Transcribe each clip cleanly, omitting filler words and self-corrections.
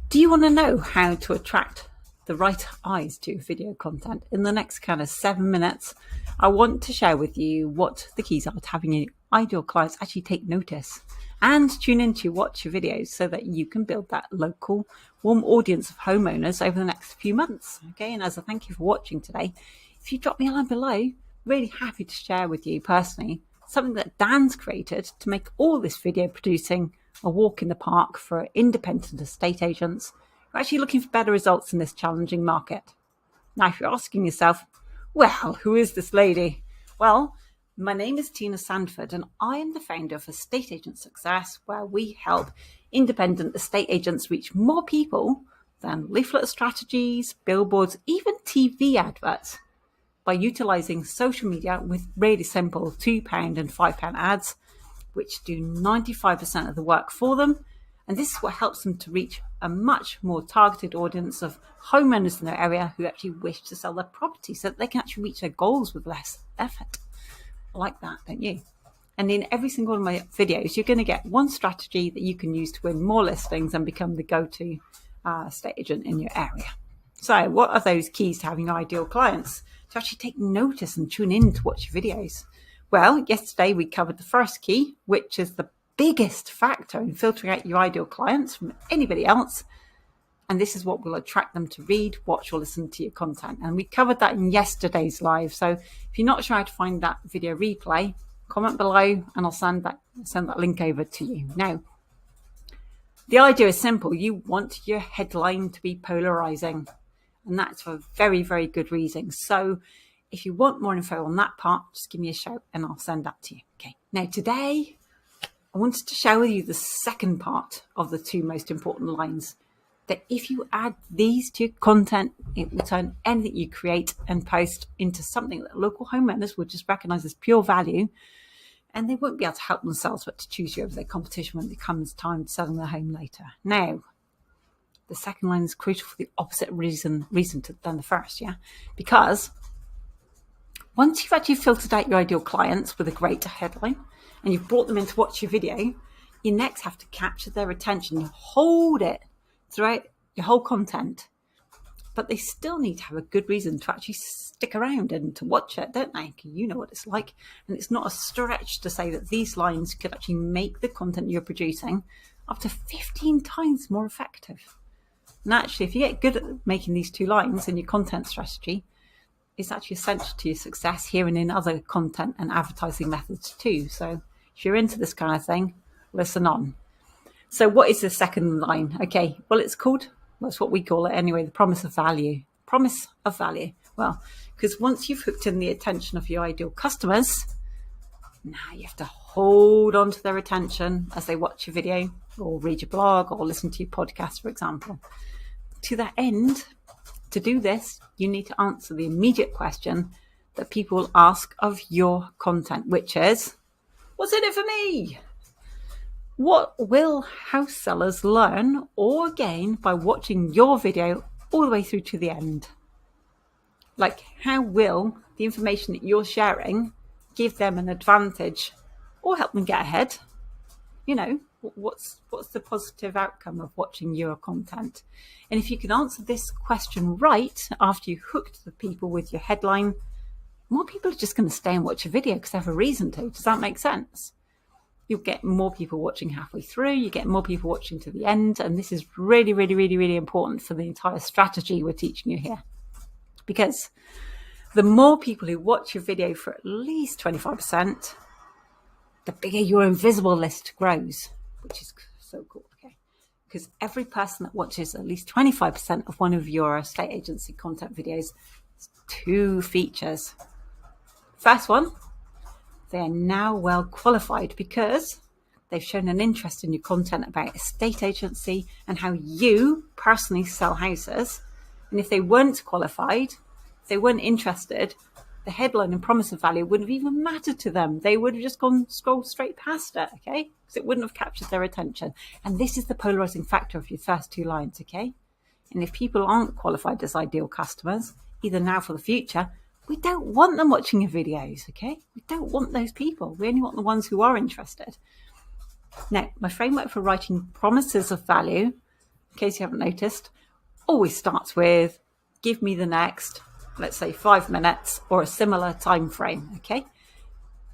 Do you want to know how to attract the right eyes to your video content? In the next kind of 7 minutes, I want to share with you what the keys are to having your ideal clients actually take notice and tune in to watch your videos so that you can build that local warm audience of homeowners over the next few months. Okay, and as a thank you for watching today, if you drop me a line below, really happy to share with you personally something that Dan's created to make all this video producing a walk in the park for independent estate agents who are actually looking for better results in this challenging market. Now, if you're asking yourself, well, who is this lady? Well, my name is Tina Sandford and I am the founder of Estate Agent Success, where we help independent estate agents reach more people than leaflet strategies, billboards, even TV adverts by utilising social media with really simple £2 and £5 ads, which do 95% of the work for them. And this is what helps them to reach a much more targeted audience of homeowners in their area who actually wish to sell their property so that they can actually reach their goals with less effort. I like that, don't you? And in every single one of my videos, you're going to get one strategy that you can use to win more listings and become the go-to estate agent in your area. So what are those keys to having ideal clients? To actually take notice and tune in to watch your videos. Well, yesterday we covered the first key, which is the biggest factor in filtering out your ideal clients from anybody else. And this is what will attract them to read, watch, or listen to your content. And we covered that in yesterday's live. So if you're not sure how to find that video replay, comment below and I'll send that link over to you. Now, the idea is simple. You want your headline to be polarising. And that's for very, very good reason. So if you want more info on that part, just give me a shout and I'll send that to you. Okay. Now today, I wanted to share with you the second part of the two most important lines. That if you add these to your content, it will turn anything you create and post into something that local homeowners will just recognise as pure value. And they won't be able to help themselves but to choose you over their competition when it comes time to selling their home later. Now, the second line is crucial for the opposite reason than the first, yeah? Because once you've actually filtered out your ideal clients with a great headline and you've brought them in to watch your video, you next have to capture their attention. You hold it throughout your whole content, but they still need to have a good reason to actually stick around and to watch it, don't they? You know what it's like. And it's not a stretch to say that these lines could actually make the content you're producing up to 15 times more effective. And actually, if you get good at making these two lines in your content strategy, it's actually essential to your success here and in other content and advertising methods too. So if you're into this kind of thing, listen on. So what is the second line? Okay, well, that's what we call it anyway, the promise of value. Promise of value. Well, because once you've hooked in the attention of your ideal customers, now you have to hold on to their attention as they watch your video or read your blog or listen to your podcast, for example. To that end, to do this, you need to answer the immediate question that people ask of your content, which is, what's in it for me? What will house sellers learn or gain by watching your video all the way through to the end? Like, how will the information that you're sharing give them an advantage or help them get ahead? You know, what's the positive outcome of watching your content? And if you can answer this question right after you hooked the people with your headline, more people are just going to stay and watch your video because they have a reason to. Does that make sense? You'll get more people watching halfway through, you get more people watching to the end, and this is really, really, really, really important for the entire strategy we're teaching you here. Because the more people who watch your video for at least 25%, the bigger your invisible list grows, which is so cool, okay? Because every person that watches at least 25% of one of your estate agency content videos has two features. First one, they are now well qualified because they've shown an interest in your content about estate agency and how you personally sell houses. And if they weren't qualified, if they weren't interested, the headline and promise of value wouldn't have even mattered to them. They would have just scrolled straight past it, okay? Because it wouldn't have captured their attention. And this is the polarizing factor of your first two lines, okay? And if people aren't qualified as ideal customers, either now or for the future, we don't want them watching your videos, okay? We don't want those people. We only want the ones who are interested. Now, my framework for writing promises of value in case you haven't noticed, always starts with give me the next, let's say 5 minutes or a similar time frame. Okay.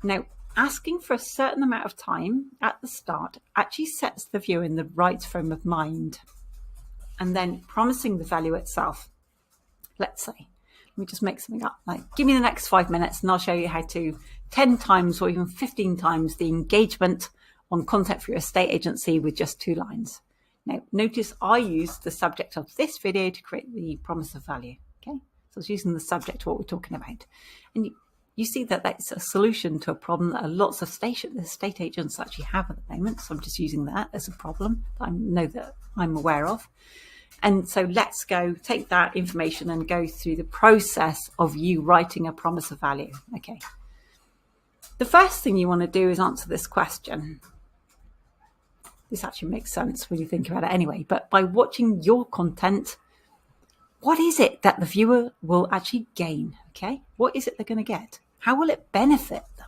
Now, asking for a certain amount of time at the start actually sets the viewer in the right frame of mind. And then promising the value itself. Let's say, let me just make something up, like give me the next 5 minutes and I'll show you how to 10 times or even 15 times the engagement on content for your estate agency with just 2 lines. Now, notice I used the subject of this video to create the promise of value. Okay, so I was using the subject of what we're talking about. And you see that that's a solution to a problem that lots of estate agents actually have at the moment. So I'm just using that as a problem that I know that I'm aware of. And so let's go take that information and go through the process of you writing a promise of value. Okay. The first thing you want to do is answer this question. This actually makes sense when you think about it anyway, but by watching your content, what is it that the viewer will actually gain? Okay. What is it they're going to get? How will it benefit them?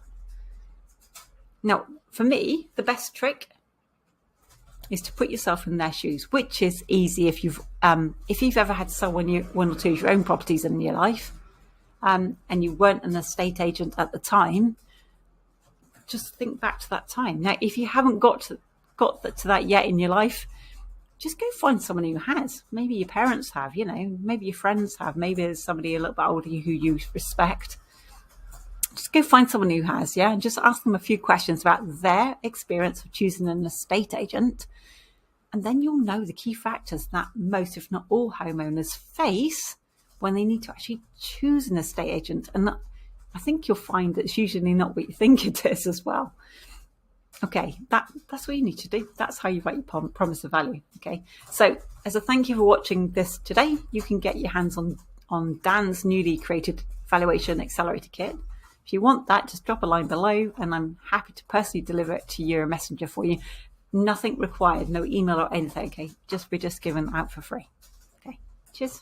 Now, for me, the best trick is to put yourself in their shoes, which is easy if you've ever had one or two of your own properties in your life, and you weren't an estate agent at the time. Just think back to that time. Now, if you haven't got to that yet in your life, just go find someone who has. Maybe your parents have, maybe your friends have, maybe there's somebody a little bit older who you respect. Just go find someone who has, and just ask them a few questions about their experience of choosing an estate agent. And then you'll know the key factors that most, if not all, homeowners face when they need to actually choose an estate agent. And I think you'll find that it's usually not what you think it is as well. Okay, that's what you need to do. That's how you write your promise of value. Okay, so as a thank you for watching this today, you can get your hands on Dan's newly created Valuation Accelerator Kit. If you want that, just drop a line below and I'm happy to personally deliver it to your messenger for you. Nothing required, no email or anything, okay? We're just giving it out for free. Okay, cheers.